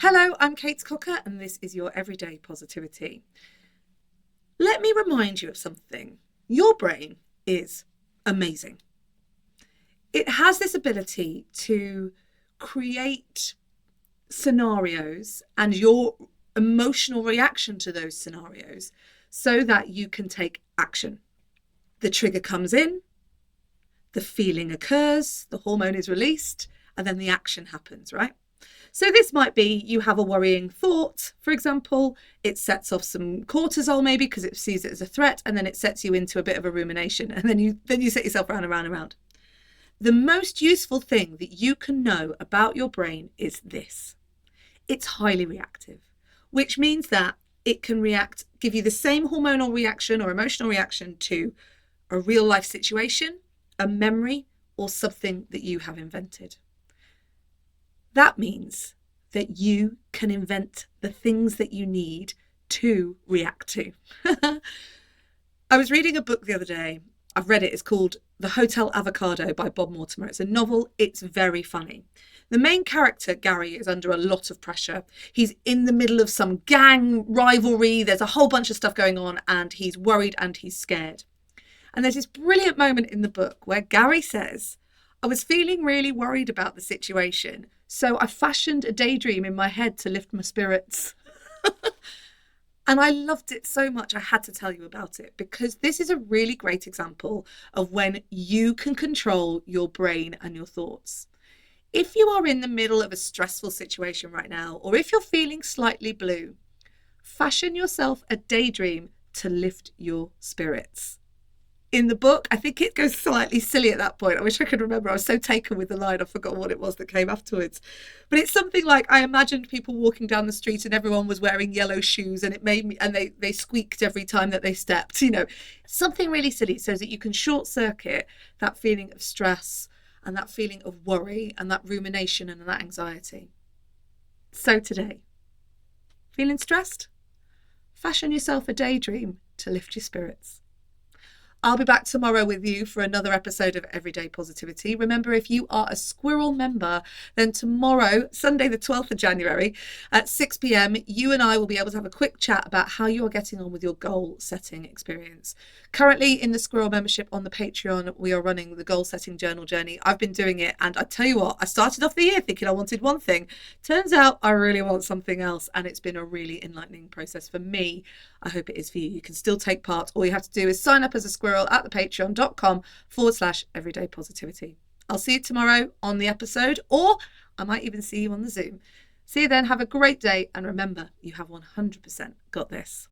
Hello, I'm Kate Cocker, and this is your Everyday Positivity. Let me remind you of something. Your brain is amazing. It has this ability to create scenarios and your emotional reaction to those scenarios so that you can take action. The trigger comes in, the feeling occurs, the hormone is released, and then the action happens, right? So this might be you have a worrying thought, for example, it sets off some cortisol maybe because it sees it as a threat, and then it sets you into a bit of a rumination, and then you set yourself round and round and round. The most useful thing that you can know about your brain is this. It's highly reactive, which means that it can give you the same hormonal reaction or emotional reaction to a real life situation, a memory, or something that you have invented. That means that you can invent the things that you need to react to. I was reading a book the other day. I've read it. It's called The Hotel Avocado by Bob Mortimer. It's a novel. It's very funny. The main character, Gary, is under a lot of pressure. He's in the middle of some gang rivalry. There's a whole bunch of stuff going on, and he's worried and he's scared. And there's this brilliant moment in the book where Gary says, I was feeling really worried about the situation, so I fashioned a daydream in my head to lift my spirits. And I loved it so much, I had to tell you about it, because this is a really great example of when you can control your brain and your thoughts. If you are in the middle of a stressful situation right now, or if you're feeling slightly blue, fashion yourself a daydream to lift your spirits. In the book, I think it goes slightly silly at that point. I wish I could remember. I was so taken with the line, I forgot what it was that came afterwards. But it's something like, I imagined people walking down the street and everyone was wearing yellow shoes, and it made me, and they squeaked every time that they stepped, something really silly, so that you can short circuit that feeling of stress and that feeling of worry and that rumination and that anxiety. So today, feeling stressed? Fashion yourself a daydream to lift your spirits. I'll be back tomorrow with you for another episode of Everyday Positivity. Remember, if you are a Squirrel member, then tomorrow, Sunday the 12th of January at 6 p.m, you and I will be able to have a quick chat about how you are getting on with your goal setting experience. Currently in the Squirrel membership on the Patreon, we are running the goal setting journal journey. I've been doing it, and I tell you what, I started off the year thinking I wanted one thing. Turns out I really want something else, and it's been a really enlightening process for me. I hope it is for you. You can still take part. All you have to do is sign up as a squirrel at thepatreon.com/everyday positivity. I'll see you tomorrow on the episode, or I might even see you on the Zoom. See you then. Have a great day. And remember, you have 100% got this.